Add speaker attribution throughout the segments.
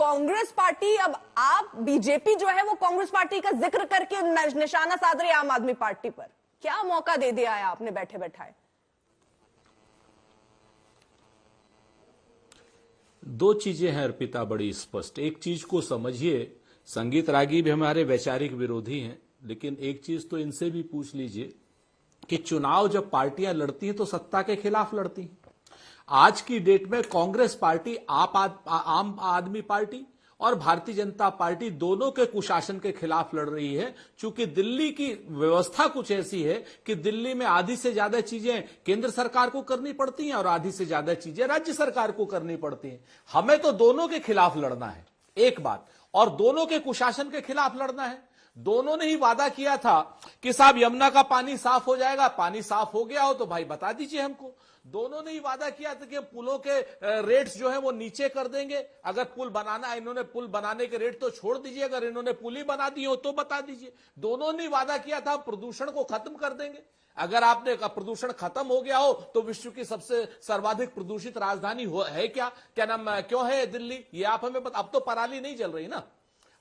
Speaker 1: Congress party, अब आप BJP जो है वो कांग्रेस पार्टी का जिक्र करके निशाना साध रही आम आदमी पार्टी पर, क्या मौका दे दिया है आपने बैठे बैठाए?
Speaker 2: दो चीजें हैं अर्पिता बड़ी स्पष्ट। एक चीज को समझिए, संगीत रागी भी हमारे वैचारिक विरोधी हैं, लेकिन एक चीज तो इनसे भी पूछ लीजिए कि चुनाव जब पार्टियां लड़ती हैं तो सत्ता के खिलाफ लड़ती हैं। आज की डेट में कांग्रेस पार्टी, आम आदमी पार्टी और भारतीय जनता पार्टी दोनों के कुशासन के खिलाफ लड़ रही है। चूंकि दिल्ली की व्यवस्था कुछ ऐसी है कि दिल्ली में आधी से ज्यादा चीजें केंद्र सरकार को करनी पड़ती हैं और आधी से ज्यादा चीजें राज्य सरकार को करनी पड़ती हैं। हमें तो दोनों के खिलाफ लड़ना है, एक बात, और दोनों के कुशासन के खिलाफ लड़ना है। दोनों ने ही वादा किया था कि साहब यमुना का पानी साफ हो जाएगा। पानी साफ हो गया हो तो भाई बता दीजिए हमको। दोनों ने ही वादा किया था कि पुलों के रेट्स जो है वो नीचे कर देंगे। अगर पुल बनाना, इन्होंने पुल बनाने के रेट तो छोड़ दीजिए, अगर इन्होंने पुल ही बना दी हो तो बता दीजिए। दोनों ने वादा किया था प्रदूषण को खत्म कर देंगे। अगर आपने प्रदूषण खत्म हो गया हो तो विश्व की सबसे सर्वाधिक प्रदूषित राजधानी है क्या नाम क्यों है दिल्ली? ये आप हमें अब तो पराली नहीं जल रही ना,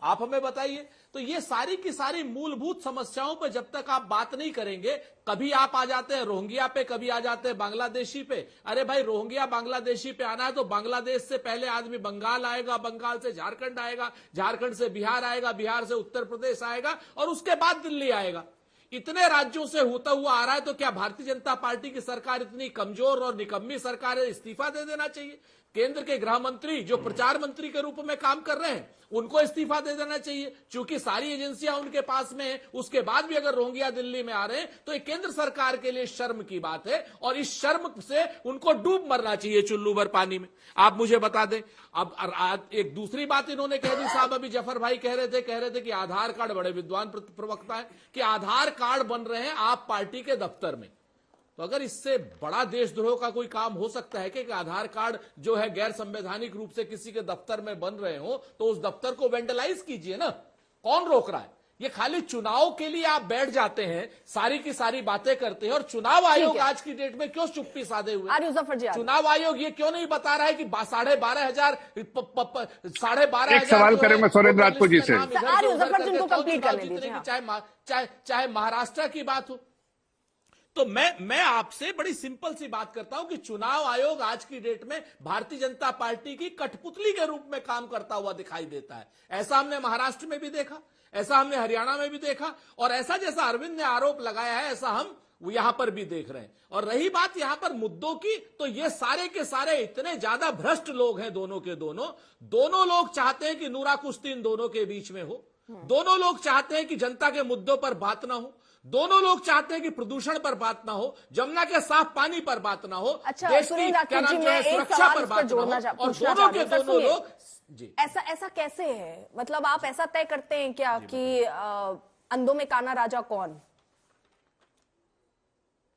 Speaker 2: आप हमें बताइए। तो ये सारी की सारी मूलभूत समस्याओं पर जब तक आप बात नहीं करेंगे, कभी आप आ जाते हैं रोहिंग्या पे, कभी आ जाते हैं बांग्लादेशी पे। अरे भाई, रोहिंग्या बांग्लादेशी पे आना है तो बांग्लादेश से पहले आदमी बंगाल आएगा, बंगाल से झारखंड आएगा, झारखंड से बिहार आएगा, बिहार से उत्तर प्रदेश आएगा और उसके बाद दिल्ली आएगा। इतने राज्यों से होता हुआ आ रहा है तो क्या भारतीय जनता पार्टी की सरकार इतनी कमजोर और निकम्मी सरकार है, इस्तीफा दे देना चाहिए? केंद्र के गृह मंत्री जो प्रचार मंत्री के रूप में काम कर रहे हैं उनको इस्तीफा दे देना चाहिए, क्योंकि सारी एजेंसियां उनके पास में है। उसके बाद भी अगर रोहिंग्या दिल्ली में आ रहे हैं तो ये केंद्र सरकार के लिए शर्म की बात है और इस शर्म से उनको डूब मरना चाहिए चुल्लू भर पानी में। आप मुझे बता दें, अब एक दूसरी बात इन्होंने कह दी साहब, अभी जफर भाई कह रहे थे कि आधार कार्ड, बड़े विद्वान प्रवक्ता है, कि आधार कार्ड बन रहे हैं आप पार्टी के दफ्तर में। तो अगर इससे बड़ा देशद्रोह का कोई काम हो सकता है कि आधार कार्ड जो है गैर संवैधानिक रूप से किसी के दफ्तर में बन रहे हो तो उस दफ्तर को वेंडलाइज कीजिए ना, कौन रोक रहा है? ये खाली चुनाव के लिए आप बैठ जाते हैं, सारी की सारी बातें करते हैं। और चुनाव आयोग आज की डेट में क्यों चुप्पी साधे हुए? चुनाव आयोग ये क्यों नहीं बता रहा है कि 12,500
Speaker 3: एक सवाल करें मैं सुरेंद्र राजपूत जी से,
Speaker 2: चाहे महाराष्ट्र की बात हो। तो मैं आपसे बड़ी सिंपल सी बात करता हूं कि चुनाव आयोग आज की डेट में भारतीय जनता पार्टी की कठपुतली के रूप में काम करता हुआ दिखाई देता है। ऐसा हमने महाराष्ट्र में भी देखा, ऐसा हमने हरियाणा में भी देखा, और ऐसा जैसा अरविंद ने आरोप लगाया है ऐसा हम यहां पर भी देख रहे हैं। और रही बात यहां पर मुद्दों की, तो ये सारे के सारे इतने ज्यादा भ्रष्ट लोग हैं, दोनों के दोनों लोग चाहते हैं कि नूरा कुश्ती इन दोनों के बीच में हो। दोनों लोग चाहते हैं कि जनता के मुद्दों पर बात ना हो। दोनों लोग चाहते हैं कि प्रदूषण पर बात ना हो, जमुना के साफ पानी पर बात ना हो, देश की क्या नाम जो है सुरक्षा पर बात ना हो, और दोनों के दोनों लोग जी।
Speaker 1: ऐसा कैसे है? मतलब आप ऐसा तय करते हैं क्या कि अंधों में काना राजा कौन?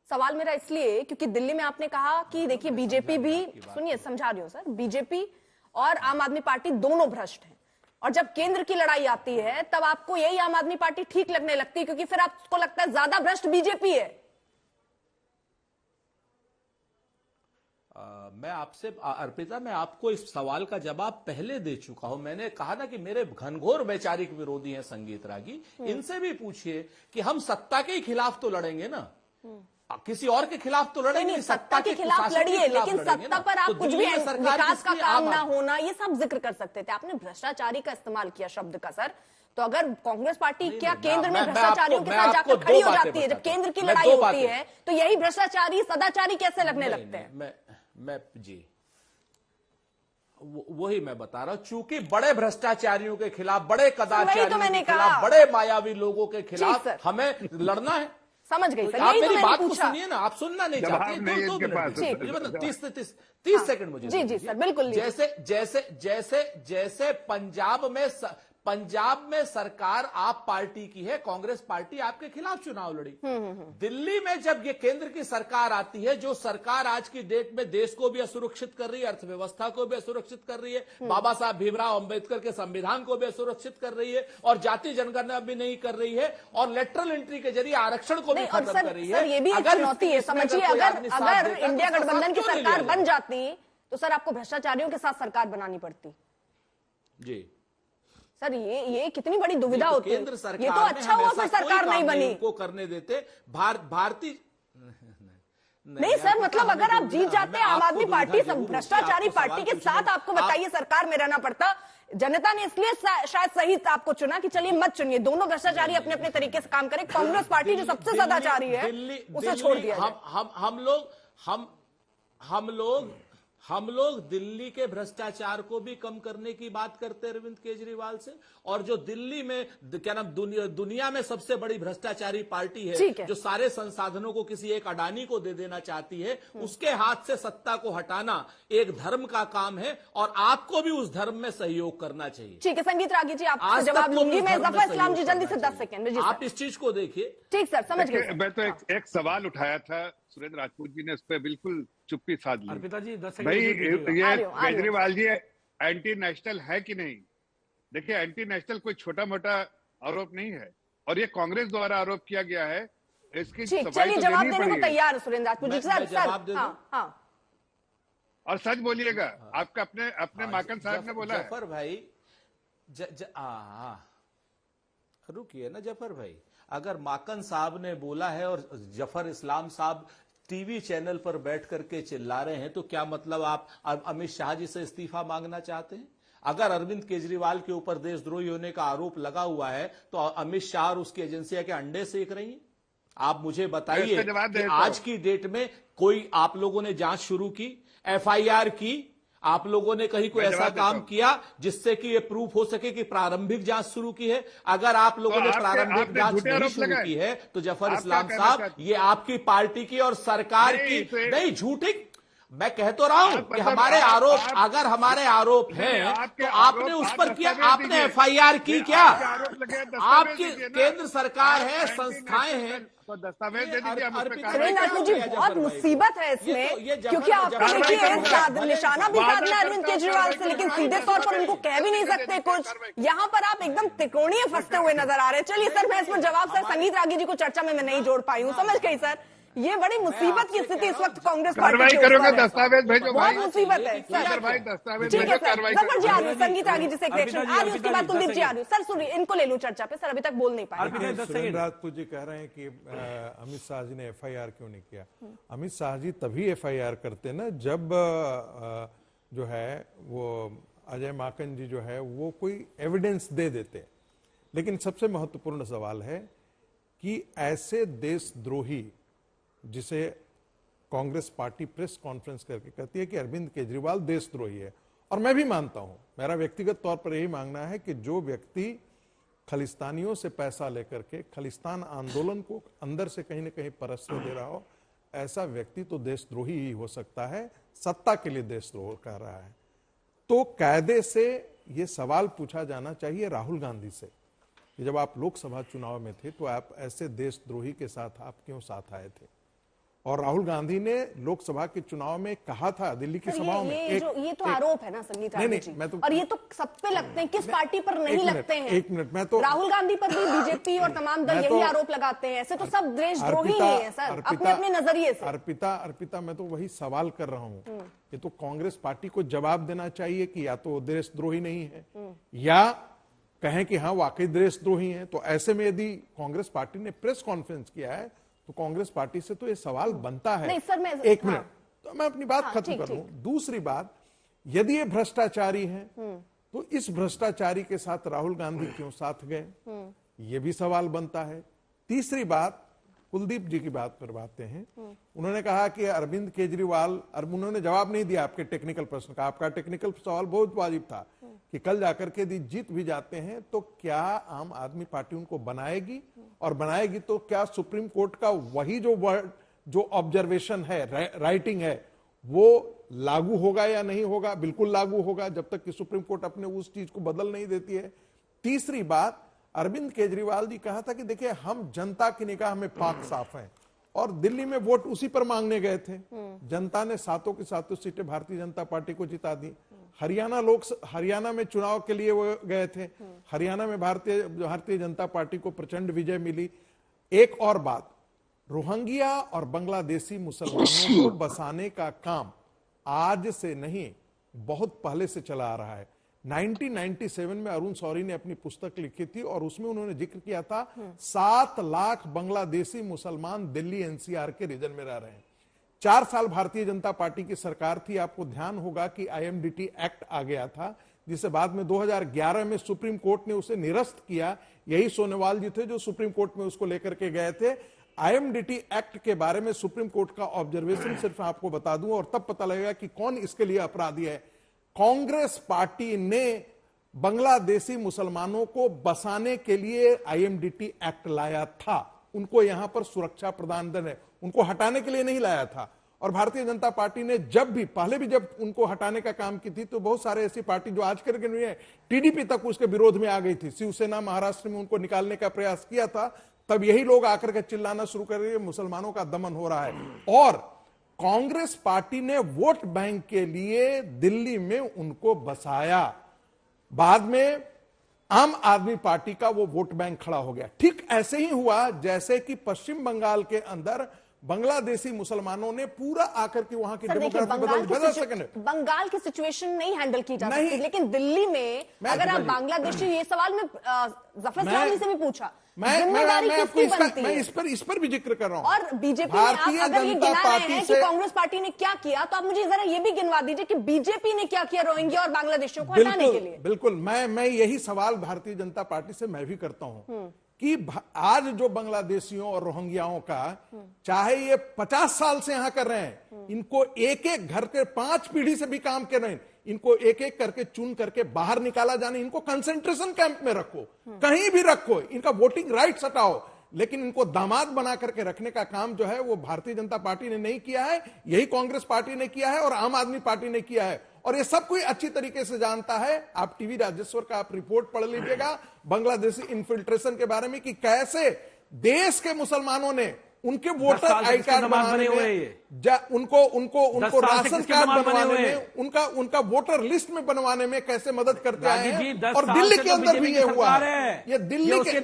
Speaker 1: सवाल मेरा इसलिए क्योंकि दिल्ली में आपने कहा कि देखिए बीजेपी भी, सुनिए समझा रही हूं सर, बीजेपी और आम आदमी पार्टी दोनों भ्रष्ट हैं, और जब केंद्र की लड़ाई आती है तब आपको यही आम आदमी पार्टी ठीक लगने लगती है, क्योंकि फिर आपको लगता है ज्यादा भ्रष्ट बीजेपी है।
Speaker 2: मैं आपसे अर्पिता, मैं आपको इस सवाल का जवाब पहले दे चुका हूं। मैंने कहा ना कि मेरे घनघोर वैचारिक विरोधी हैं संगीत रागी, इनसे भी पूछिए कि हम सत्ता के खिलाफ तो लड़ेंगे ना, किसी और के खिलाफ तो लड़ेंगे नहीं।
Speaker 1: सत्ता के खिलाफ लड़िए, लेकिन सत्ता पर आप कुछ भी विकास का काम ना होना ये सब जिक्र कर सकते थे। आपने भ्रष्टाचारी का इस्तेमाल किया शब्द का सर, तो अगर कांग्रेस पार्टी क्या केंद्र में भ्रष्टाचारियों के साथ जाकर खड़ी हो जाती है जब केंद्र की लड़ाई होती है, तो यही भ्रष्टाचारी सदाचारी कैसे लगने लगते हैं?
Speaker 2: मैं जी वही मैं बता रहा हूं, चूंकि बड़े भ्रष्टाचारियों के खिलाफ, बड़े कदाचारियों के खिलाफ, बड़े मायावी लोगों के खिलाफ हमें लड़ना है।
Speaker 1: समझ गई सर,
Speaker 2: आप मेरी बात को सुनिए ना, आप सुनना नहीं चाहते। 30 सेकंड मुझे।
Speaker 1: जी सर बिल्कुल।
Speaker 2: जैसे पंजाब में सरकार आप पार्टी की है, कांग्रेस पार्टी आपके खिलाफ चुनाव लड़ी। दिल्ली में जब ये केंद्र की सरकार आती है, जो सरकार आज की डेट में देश को भी असुरक्षित कर रही है, अर्थव्यवस्था को भी असुरक्षित कर रही है, बाबा साहब भीमराव अंबेडकर के संविधान को भी असुरक्षित कर रही है, और जाति जनगणना भी नहीं कर रही है, और लेटरल एंट्री के जरिए आरक्षण को भी खत्म कर रही है।
Speaker 1: ये भी एक चुनौती है, समझिए। अगर इंडिया गठबंधन की सरकार बन जाती तो सर आपको भ्रष्टाचारियों के साथ सरकार बनानी पड़ती।
Speaker 2: जी
Speaker 1: सर ये कितनी बड़ी दुविधा
Speaker 2: तो
Speaker 1: होती है।
Speaker 2: केंद्र सरकार
Speaker 1: ये तो अच्छा हुआ फिर सरकार नहीं बनी।
Speaker 2: उनको करने देते भारतीय
Speaker 1: नहीं सर, मतलब अगर आप जीत जाते हैं आम आदमी पार्टी भ्रष्टाचारी पार्टी के साथ, आपको बताइए सरकार में रहना पड़ता। जनता ने इसलिए शायद सही आपको चुना कि चलिए मत चुनिए, दोनों भ्रष्टाचारी अपने अपने तरीके से काम करें। कांग्रेस पार्टी जो सबसे सदाचारी है उसे छोड़ दिया जाए।
Speaker 2: हम लोग दिल्ली के भ्रष्टाचार को भी कम करने की बात करते हैं अरविंद केजरीवाल से, और जो दिल्ली में क्या नाम दुनिया में सबसे बड़ी भ्रष्टाचारी पार्टी है, जो सारे संसाधनों को किसी एक अडानी को दे देना चाहती है, उसके हाथ से सत्ता को हटाना एक धर्म का काम है और आपको भी उस धर्म में सहयोग करना चाहिए।
Speaker 1: ठीक है संगीत रागी जी, आपसे जवाब लूंगी मैं। जफर इस्लाम जी जल्दी से 10 सेकंड में।
Speaker 2: आप इस चीज को देखिए।
Speaker 1: ठीक सर, समझ गए।
Speaker 3: मैं तो एक सवाल उठाया था, सुरेंद्र राजपूत जी ने उस पर बिल्कुल चुप्पी साध ली।
Speaker 4: अर्पिता जी 10 सेकंड
Speaker 3: भाई ये केजरीवाल जी एंटी नेशनल है कि नहीं? देखिए एंटी नेशनल कोई छोटा मोटा आरोप नहीं है, और ये कांग्रेस द्वारा आरोप किया गया है। इसकी
Speaker 1: चलिए जवाब देने को तैयार है सुरेंद्र राजपूत जी। सर
Speaker 2: जवाब दे दूं?
Speaker 1: हाँ।
Speaker 3: और सच बोलिएगा, आपका अपने माकन साहब ने बोला
Speaker 2: जफर भाई रुकिए ना जफर भाई, अगर माकन साहब ने बोला है और जफर इस्लाम साहब टीवी चैनल पर बैठ करके चिल्ला रहे हैं, तो क्या मतलब आप अमित शाह जी से इस्तीफा मांगना चाहते हैं? अगर अरविंद केजरीवाल के ऊपर देशद्रोही होने का आरोप लगा हुआ है तो अमित शाह और उसकी एजेंसियां क्या अंडे सेक रही हैं? आप मुझे बताइए कि आज की डेट में कोई आप लोगों ने जांच शुरू की, एफआईआर की, आप लोगों ने कहीं कोई ऐसा काम किया जिससे कि ये प्रूफ हो सके कि प्रारंभिक जांच शुरू की है? अगर आप लोगों ने प्रारंभिक जांच नहीं शुरू की है तो जफर इस्लाम साहब, ये आपकी पार्टी की और सरकार की नहीं, झूठी। मैं कह तो रहा हूं कि हमारे आरोप, अगर हमारे आरोप हैं तो आपने उस पर किया, आपने एफआईआर की क्या? आपकी केंद्र सरकार है, संस्थाएं हैं,
Speaker 3: दस्तावेज दे दीजिए।
Speaker 1: राजपूत जी बहुत मुसीबत है इसमें, क्योंकि आपको देखिए निशाना भी साधना अरविंद केजरीवाल से, लेकिन सीधे तौर पर उनको कह भी नहीं सकते कुछ। यहाँ पर आप एकदम त्रिकोणीय फंसते हुए नजर आ रहे हैं। चलिए सर, मैं इसमें जवाब सर संगीत रागी जी को चर्चा में मैं नहीं जोड़ पाई हूँ, समझ गई सर। ये बड़ी मुसीबत की स्थिति इस वक्त कांग्रेस
Speaker 3: कार्रवाई करोगे, दस्तावेज भेजो भाई।
Speaker 1: बहुत मुसीबत है
Speaker 3: सर भाई, दस्तावेज
Speaker 1: ठीक है
Speaker 3: भेजो, कार्रवाई करो।
Speaker 1: जफर जी आ रही, संगीत रागी जी से एक रिएक्शन आ रही, उसके बाद कुलदीप जी आ रही। सर सुनिए, इनको ले लूं चर्चा पे, सर अभी तक बोल नहीं पाए।
Speaker 4: सुरेंद्र राजपूत जी कह रहे हैं कि अमित शाह जी ने एफआईआर क्यों नहीं किया। अमित शाह जी तभी एफआईआर करते ना जब जो है वो अजय माकन जी जो है वो कोई एविडेंस दे देते। लेकिन सबसे महत्वपूर्ण सवाल है कि ऐसे देशद्रोही, जिसे कांग्रेस पार्टी प्रेस कॉन्फ्रेंस करके कहती है कि अरविंद केजरीवाल देशद्रोही है, और मैं भी मानता हूं, मेरा व्यक्तिगत तौर पर यही मानना है कि जो व्यक्ति खलिस्तानियों से पैसा लेकर के खलिस्तान आंदोलन को अंदर से कहीं ना कहीं परस्पर दे रहा हो, ऐसा व्यक्ति तो देशद्रोही ही हो सकता है, सत्ता के लिए देशद्रोह कर रहा है। तो कायदे से यह सवाल पूछा जाना चाहिए राहुल गांधी से कि जब आप लोकसभा चुनाव में थे तो आप ऐसे देशद्रोही के साथ आप क्यों साथ आए थे? और राहुल गांधी ने लोकसभा के चुनाव में कहा था दिल्ली की सभाओं में,
Speaker 1: ये तो आरोप है ना संगीत रागी जी, और ये तो सब पे लगते हैं, किस पार्टी पर नहीं लगते हैं?
Speaker 3: एक मिनट, मैं तो
Speaker 1: राहुल गांधी पर भी बीजेपी और तमाम दल यही आरोप लगाते हैं। ऐसे तो सब देशद्रोही ही हैं सर, अपने अपने नजरिए से।
Speaker 3: अर्पिता मैं तो वही सवाल कर रहा हूँ, ये तो कांग्रेस पार्टी को जवाब देना चाहिए कि या तो देशद्रोही नहीं है या कहें कि हाँ वाकई देशद्रोही हैं। तो ऐसे में यदि कांग्रेस पार्टी ने प्रेस कॉन्फ्रेंस किया है तो कांग्रेस पार्टी से तो ये सवाल बनता है।
Speaker 1: नहीं सर, मैं
Speaker 3: एक मिनट, तो मैं अपनी बात खत्म कर लूं। दूसरी बात, यदि ये भ्रष्टाचारी हैं तो इस भ्रष्टाचारी के साथ राहुल गांधी क्यों साथ गए, ये भी सवाल बनता है। तीसरी बात, कुलदीप जी की बात पर आते हैं। उन्होंने कहा कि अरविंद केजरीवाल, उन्होंने जवाब नहीं दिया आपके टेक्निकल प्रश्न का। आपका टेक्निकल सवाल बहुत वाजिब था कि कल जाकर के यदि जीत भी जाते हैं तो क्या आम आदमी पार्टी उनको बनाएगी, और बनाएगी तो क्या सुप्रीम कोर्ट का वही जो वर्ड, जो ऑब्जर्वेशन है, राइटिंग है, वो लागू होगा या नहीं होगा? बिल्कुल लागू होगा जब तक कि सुप्रीम कोर्ट अपने उस चीज को बदल नहीं देती है। तीसरी बात, अरविंद केजरीवाल जी कहा था कि देखिए हम जनता की निगाह में पाक साफ हैं, और दिल्ली में वोट उसी पर मांगने गए थे। जनता ने सातों की सातों सीटें भारतीय जनता पार्टी को जिता दी। हरियाणा में चुनाव के लिए वो गए थे, हरियाणा में भारतीय जनता पार्टी को प्रचंड विजय मिली। एक और बात, रोहिंग्या और बांग्लादेशी मुसलमानों को बसाने का काम आज से नहीं बहुत पहले से चला आ रहा है, 1997 में अरुण शौरी ने अपनी पुस्तक लिखी थी और उसमें उन्होंने जिक्र किया था 7 लाख बांग्लादेशी मुसलमान दिल्ली एनसीआर के रीजन में रह रहे हैं। 4 साल भारतीय जनता पार्टी की सरकार थी। आपको ध्यान होगा कि आईएमडीटी एक्ट आ गया था, जिसे बाद में 2011 में सुप्रीम कोर्ट ने उसे निरस्त किया। यही सोनोवाल जी थे जो सुप्रीम कोर्ट में उसको लेकर के गए थे। आईएमडीटी एक्ट के बारे में सुप्रीम कोर्ट का ऑब्जर्वेशन सिर्फ आपको बता दूं और तब पता लगेगा कि कौन इसके लिए अपराधी है। कांग्रेस पार्टी ने बांग्लादेशी मुसलमानों को बसाने के लिए आईएमडीटी एक्ट लाया था। उनको यहां पर सुरक्षा प्रदान है, उनको हटाने के लिए नहीं लाया था। और भारतीय जनता पार्टी ने जब भी पहले भी जब उनको हटाने का काम की थी तो बहुत सारे ऐसी पार्टी जो आज करके नहीं है, टीडीपी तक उसके विरोध में आ गई थी। शिवसेना महाराष्ट्र में उनको निकालने का प्रयास किया था, तब यही लोग आकर के चिल्लाना शुरू कर रहे हैं मुसलमानों का दमन हो रहा है। और कांग्रेस पार्टी ने वोट बैंक के लिए दिल्ली में उनको बसाया। बाद में आम आदमी पार्टी का वो वोट बैंक खड़ा हो गया। ठीक ऐसे ही हुआ जैसे कि पश्चिम बंगाल के अंदर बांग्लादेशी मुसलमानों ने पूरा आकर के वहां की डेमोग्राफी बदल सके।
Speaker 1: बंगाल की सिचुएशन नहीं हैंडल की जा सकती, लेकिन दिल्ली में अगर आप बांग्लादेशी, ये सवाल मैं जफर इस्लामी से भी पूछा,
Speaker 3: मैं इस पर भी जिक्र कर रहा हूं।
Speaker 1: और बीजेपी ने, आप अगर ये गिना रहे हैं कि कांग्रेस पार्टी ने क्या किया, तो आप मुझे जरा ये भी गिनवा दीजिए कि बीजेपी ने क्या किया रोहिंग्या और बांग्लादेशियों को हटाने के लिए।
Speaker 3: बिल्कुल, मैं यही सवाल भारतीय जनता पार्टी से मैं भी करता हूं कि आज जो बांग्लादेशियों और रोहिंग्याओं का, चाहे ये 50 साल से यहां कर रहे हैं, इनको एक एक घर के 5 पीढ़ी से भी काम कर रहे हैं, इनको एक एक करके चुन करके बाहर निकाला जाने, इनको कंसंट्रेशन कैंप में रखो, कहीं भी रखो, इनका वोटिंग राइट्स हटाओ, लेकिन इनको दामाद बना करके रखने का काम जो है वो भारतीय जनता पार्टी ने नहीं किया है, यही कांग्रेस पार्टी ने किया है और आम आदमी पार्टी ने किया है। और ये सब कोई अच्छी तरीके से जानता है। आप टीवी राजेश्वर का आप रिपोर्ट पढ़ लीजिएगा बांग्लादेशी इन्फिल्ट्रेशन के बारे में कि कैसे देश के मुसलमानों ने उनके वोटर आई कार्ड बनाने में, उनको राशन कार्ड बनवाने में, उनका वोटर लिस्ट में बनवाने में कैसे मदद करते आए हैं। और दिल्ली के अंदर भी ये हुआ है, ये दिल्ली के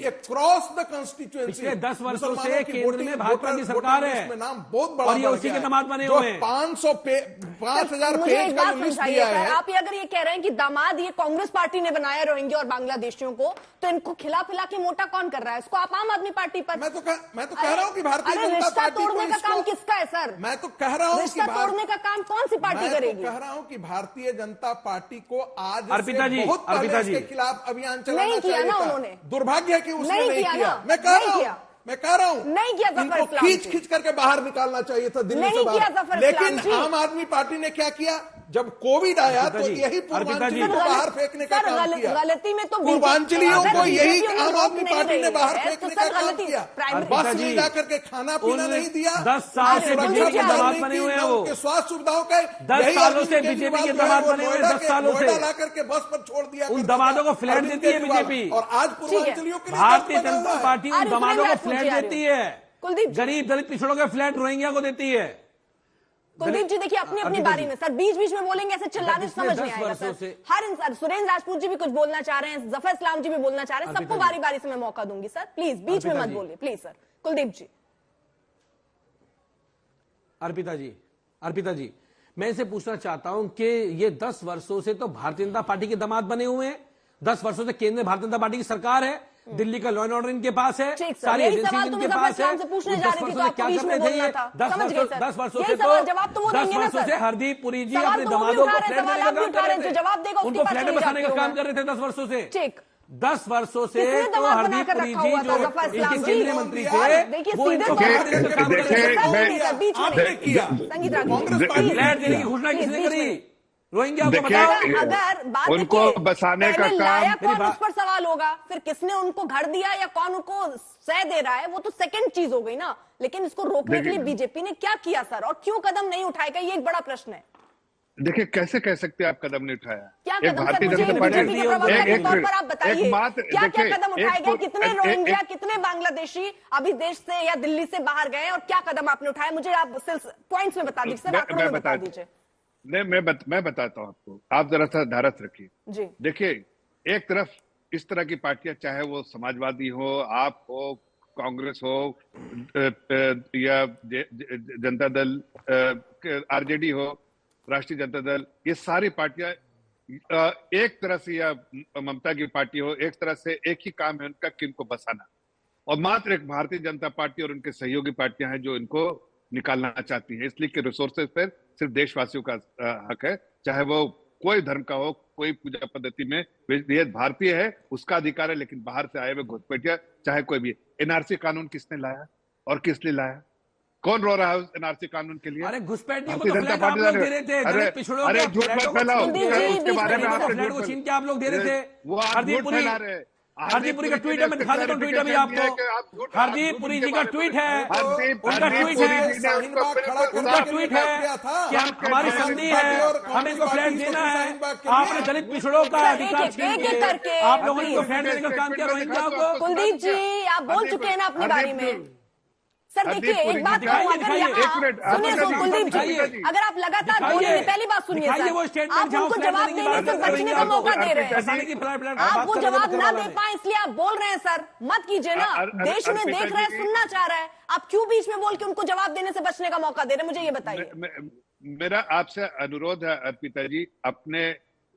Speaker 3: क्रॉस द कॉन्स्टिट्यूएंसी
Speaker 5: 10 वर्षों से केंद्र में भाजपा की सरकार है,
Speaker 3: नाम बहुत बड़ा,
Speaker 5: और ये उसी के दामाद बने हुए हैं।
Speaker 3: 5,000 पेज का लिस्ट दिया है।
Speaker 1: आप अगर ये कह रहे हैं कि दामाद ये कांग्रेस पार्टी ने बनाया रोहिंग्या और बांग्लादेशियों को, तो इनको खिला पिला के मोटा कौन कर रहा है? इसको आप आम आदमी पार्टी पर,
Speaker 3: मैं तो कह रहा हूं कि भारतीय जनता पार्टी
Speaker 1: तोड़ने का काम किसका है सर?
Speaker 3: मैं तो कह रहा हूं
Speaker 1: रिश्ता तोड़ने का काम कौन सी पार्टी करेगी?
Speaker 3: मैं तो कह रहा हूं कि भारतीय जनता पार्टी को आज
Speaker 5: अर्पिता जी,
Speaker 3: बहुत पहले इसके खिलाफ अभियान चलाना
Speaker 1: नहीं किया ना उन्होंने।
Speaker 3: दुर्भाग्य है कि उसने नहीं किया। मैं कह रहा हूं
Speaker 1: नहीं किया।
Speaker 3: इनको खींच करके बाहर निकालना चाहिए था दिल्ली से बाहर। लेकिन आम आदमी पार्टी ने क्या किया, जब कोविड आया तो यही पूर्वांचलियों को बाहर फेंकने का काम किया।
Speaker 1: गलती में तो
Speaker 3: पूर्वांचलियों को यही आम आदमी पार्टी ने बाहर फेंकने का काम किया। बस में जाकर के खाना पीना नहीं दिया।
Speaker 5: 10 साल से बीजेपी के दामाद बने हुए हैं वो।
Speaker 3: स्वास्थ्य सुविधाओं का
Speaker 5: 10 सालों से बीजेपी के दामाद बने हुए 10 सालों से
Speaker 3: ला करके बस पर छोड़ दिया।
Speaker 5: उन दामादों को फ्लैट देती है बीजेपी,
Speaker 3: और आज पूर्वांचलियों के लिए
Speaker 5: भारतीय जनता पार्टी उन दामादों को फ्लैट देती है।
Speaker 1: कुलदीप,
Speaker 5: गरीब दलित पिछड़ों के फ्लैट रोहिंग्या को देती है।
Speaker 1: कुलदीप जी देखिए, अपनी अपनी बारी में सर बीच बीच में बोलेंगे, ऐसे चिल्लाने से समझ नहीं आएगा सर। हर इंसान, सुरेंद्र राजपूत जी भी कुछ बोलना चाह रहे हैं, जफर इस्लाम जी भी बोलना चाह रहे हैं, सबको बारी बारी से मैं मौका दूंगी सर। प्लीज बीच में मत बोलिए प्लीज सर। कुलदीप जी।
Speaker 5: अर्पिता जी, मैं इसे पूछना चाहता हूं कि ये 10 वर्षों से तो भारतीय जनता पार्टी के दामाद बने हुए हैं, 10 वर्षों से केंद्र में भारतीय जनता पार्टी की सरकार है, दिल्ली का लॉ एंड ऑर्डर इनके पास है, सारी एजेंसी इनके पास है। 10 वर्षों से हरदीप पुरी जी अपने दामादों को फ्लैट देने का काम कर रहे थे, उनको फ्लैट बसाने का काम कर रहे थे 10 वर्षों से। 10 वर्षों से तो हरदीप पुरी जी जो इनके केंद्रीय मंत्री थे, वो इनको फ्लैट देने का काम कर रहे थे। फ्लैट देने की घोषणा किसने करी? रोहिंग्या को बताओ।
Speaker 1: अगर बात
Speaker 6: उनको बसाने का काम,
Speaker 1: कौन उस पर सवाल होगा, फिर किसने उनको घर दिया या कौन उनको सह दे रहा है, वो तो सेकंड चीज हो गई ना। लेकिन इसको रोकने के लिए बीजेपी ने क्या किया सर, और क्यों कदम नहीं उठाएगा, ये एक बड़ा प्रश्न है।
Speaker 6: देखिए कैसे कह सकते हैं आप कदम नहीं उठाया?
Speaker 1: क्या कदम सर, मुझे बीजेपी के प्रवक्ता के तौर पर आप बताइए, क्या क्या कदम उठाए गए? कितने रोहिंग्या, कितने बांग्लादेशी अभी देश से या दिल्ली से बाहर गए, और क्या कदम आपने उठाए? मुझे आप पॉइंट्स में बता दीजिए सर, आंकड़ों में बता दीजिए।
Speaker 6: नहीं, मैं बताता हूं आपको, आप जरा सा धारत रखिए। देखिए, एक तरफ इस तरह की पार्टियां, चाहे वो समाजवादी हो, आप हो, कांग्रेस हो, या जनता दल, आरजेडी हो, राष्ट्रीय जनता दल, ये सारी पार्टियां एक तरह से या ममता की पार्टी हो, एक तरह से एक ही काम है उनका कि इनको बसाना, और मात्र एक भारतीय जनता पार्टी और उनके सहयोगी पार्टियां हैं जो इनको निकालना चाहती हैं। इसलिए कि रिसोर्सेज पर सिर्फ देशवासियों का हक है, चाहे वो कोई धर्म का हो, कोई पूजा पद्धति में, ये भारतीय है उसका अधिकार है, लेकिन बाहर से आए हुए घुसपैठिया चाहे कोई भी। एनआरसी कानून किसने लाया और किस लिए लाया? कौन रो रहा है उस एनआरसी कानून के लिए?
Speaker 5: अरे घुसपैठियों को तो फ्लैट आप लोग दे रहे थे, दलित पिछड़ों को,
Speaker 6: अरे झूठ मत फैलाओ, उसके बारे में आपने
Speaker 5: फ्लैट को छीन के आप लोग दे रहे थे।
Speaker 6: वो आप झूठ फैला रहे हैं।
Speaker 5: हरदीप पुरी का ट्वीट है, मैं दिखा देता हूँ ट्वीट अभी आपको। हरदीप पुरी जी का ट्वीट है, उनका ट्वीट है, उनका ट्वीट है कि हमारी संधि है, हमें इनको फ्लैट देना है। आपने दलित पिछड़ों का अधिकार छीन के आप लोगों ने इनको फ्लैट देने का काम किया रोहिंग्या को।
Speaker 1: कुलदीप जी, आप बोल चुके हैं ना अपने बारे में। सर देखिए, एक बात कहूं, अगर यहाँ सुनिए कुलदीप जी, अगर आप लगातार बोलेंगे, पहली बात सुनिए सर, आप उनको जवाब देने से बचने का मौका दे रहे हैं। आप वो जवाब ना दे पाए इसलिए आप बोल रहे हैं सर, मत कीजिए ना। देश में देख रहे हैं, सुनना चाह रहा है, आप क्यों बीच में बोल के उनको जवाब देने से बचने का मौका दे रहे हैं, मुझे ये बताइए।
Speaker 6: मेरा आपसे अनुरोध है अर्पिता जी, अपने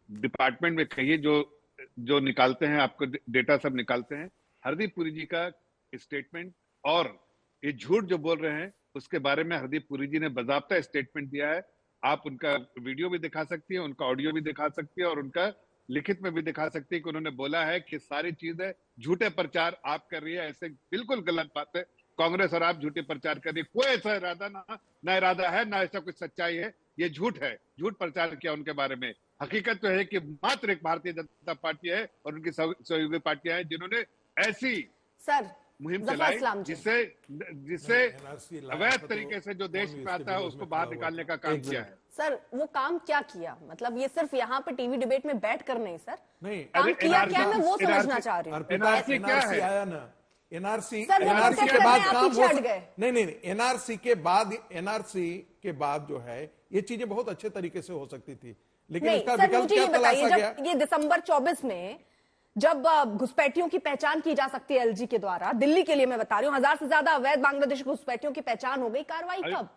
Speaker 6: डिपार्टमेंट में कहिए जो निकालते हैं, आपको डेटा सब निकालते हैं, हरदीप पुरी जी का स्टेटमेंट और ये झूठ जो बोल रहे हैं उसके बारे में हरदीप पुरी जी ने बाकायदा स्टेटमेंट दिया है। आप उनका वीडियो भी दिखा सकती है, उनका ऑडियो भी दिखा सकती है और उनका लिखित में भी दिखा सकती है कि उन्होंने बोला है कि सारी चीजें झूठे प्रचार आप कर रही है, ऐसे बिल्कुल गलत बात है। कांग्रेस और आप झूठे प्रचार कर रही है, कोई ऐसा इरादा ना इरादा है, ना ऐसा कुछ सच्चाई है, ये झूठ है, झूठ प्रचार किया उनके बारे में। हकीकत तो है कि मात्र एक भारतीय जनता पार्टी है और उनकी सहयोगी पार्टियां हैं जिन्होंने ऐसी
Speaker 1: सर
Speaker 6: मुहिम चलाई जिससे अवैध तरीके से जो देश में आता है उसको बाहर निकालने का काम किया है।
Speaker 1: सर वो काम क्या किया? मतलब ये सिर्फ यहाँ पे टीवी डिबेट में बैठ कर नहीं सर,
Speaker 3: नहीं
Speaker 1: काम किया क्या, मैं वो समझना चाह रही हूँ।
Speaker 6: एनआरसी क्या है?
Speaker 3: आया ना, एनआरसी
Speaker 1: के
Speaker 3: बाद काम हो
Speaker 1: गए।
Speaker 3: नहीं, एनआरसी के बाद जो है ये चीजें बहुत अच्छे तरीके से हो सकती थी, लेकिन इसका विकल्प क्या तलाशा गया?
Speaker 1: ये दिसंबर 24 में जब घुसपैठियों की पहचान की जा सकती है एलजी के द्वारा, दिल्ली के लिए मैं बता रही हूँ, 1000 से ज्यादा अवैध बांग्लादेशी घुसपैठियों की पहचान हो गई, कार्रवाई कब?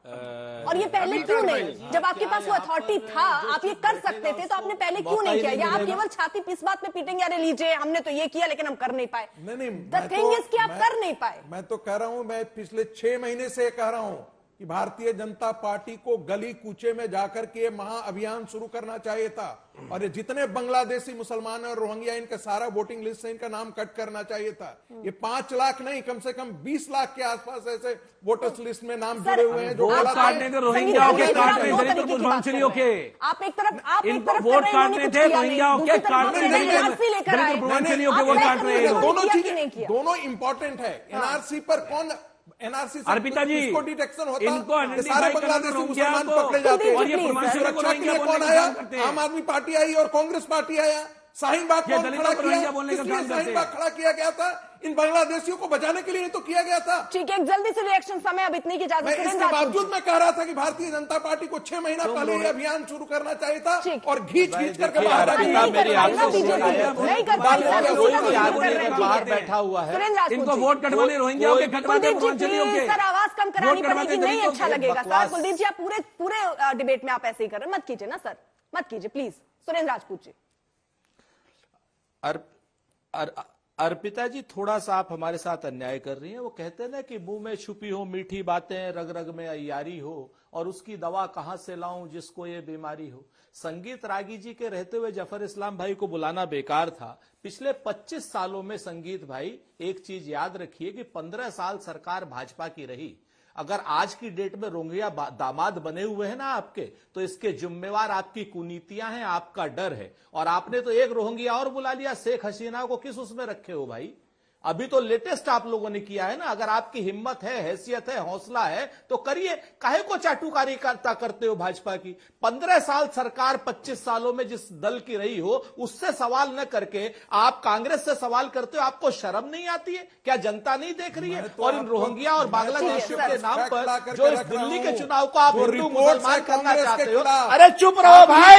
Speaker 1: और ये पहले क्यों नहीं? जब आपके पास वो अथॉरिटी था, आप ये कर सकते थे, तो आपने पहले क्यों नहीं किया? या आप केवल छाती इस बात में पीटेंगे, अरे लीजिए हमने तो ये किया लेकिन हम कर नहीं पाए। द थिंग इज कि आप कर नहीं पाए।
Speaker 3: मैं तो कह रहा हूं, मैं पिछले 6 महीने से कह रहा हूं कि भारतीय जनता पार्टी को गली कूचे में जाकर के महाअभियान शुरू करना चाहिए था, और ये जितने बांग्लादेशी मुसलमान और रोहिंग्या, इनका सारा वोटिंग लिस्ट से इनका नाम कट करना चाहिए था। ये 5 लाख नहीं, कम से कम 20 लाख के आसपास ऐसे वोटर्स लिस्ट में नाम जुड़े हुए हैं जो
Speaker 5: वोट काटने थे रोहिंग्याओं के, काटने दलित पूर्वांचलियों के,
Speaker 1: आप एक तरफ
Speaker 5: इनको वोट काटने थे रोहिंग्याओं के, काटने दलित पूर्वांचलियों के वोट काट रहे हैं।
Speaker 3: दोनों चीजें दोनों इंपॉर्टेंट है। एनआरसी पर कौन एनआरसी
Speaker 5: अर्पिता जी,
Speaker 3: इसको डिटेक्शन होता,
Speaker 5: इनको
Speaker 3: सारे बांग्लादेशी मुसलमान पकड़े जाते हैं।
Speaker 5: और ये
Speaker 3: सुरक्षा के लिए कौन आया? आम आदमी पार्टी आई और कांग्रेस पार्टी आया। शाहीन बाग कौन खड़ा किया? इसलिए शाहीन बाग खड़ा किया गया था इन बांग्लादेशियों को बचाने के लिए तो किया गया था।
Speaker 1: ठीक है, एक जल्दी से रिएक्शन, समय अब इतनी की इजाजत।
Speaker 3: इसके बावजूद मैं कह रहा था कि भारतीय जनता पार्टी को 6 महीना पहले ये अभियान शुरू करना चाहिए था और घींच करके
Speaker 2: बाहर बैठा हुआ है।
Speaker 5: इनको वोट कटवाने रोहिंग्याओं के, कटवाने पूर्वांचलियों के।
Speaker 1: सर आवाज कम करानी पड़ेगी, नहीं अच्छा लगेगा सर। कुलदीप जी, आप पूरे डिबेट में आप ऐसे ही कर रहे हैं, मत कीजिए ना सर, मत कीजिए प्लीज। सुरेंद्र राजपूत जी।
Speaker 2: अर्पिता जी, थोड़ा सा आप हमारे साथ अन्याय कर रही हैं। वो कहते हैं ना कि मुंह में छुपी हो मीठी बातें, रग रग में अय्यारी हो, और उसकी दवा कहां से लाऊं जिसको ये बीमारी हो। संगीत रागी जी के रहते हुए जफर इस्लाम भाई को बुलाना बेकार था। पिछले 25 सालों में संगीत भाई एक चीज याद रखिए कि 15 साल सरकार भाजपा की रही। अगर आज की डेट में रोहिंग्या दामाद बने हुए हैं ना आपके, तो इसके जिम्मेवार आपकी कुनीतियां हैं, आपका डर है। और आपने तो एक रोहिंग्या और बुला लिया, शेख हसीना को किस उसमें रखे हो भाई? अभी तो लेटेस्ट आप लोगों ने किया है ना। अगर आपकी हिम्मत है, हैसियत है, हौसला है तो करिए, काहे को चाटुकारी करते हो भाजपा की? 15 साल सरकार 25 सालों में जिस दल की रही हो उससे सवाल न करके आप कांग्रेस से सवाल करते हो। आपको शर्म नहीं आती है क्या? जनता नहीं देख रही है? और इन रोहिंग्या और बांग्लादेशियों के नाम पर जो इस दिल्ली के चुनाव को आप हिंदू मुसलमान करना चाहते हो, अरे चुप रहो भाई।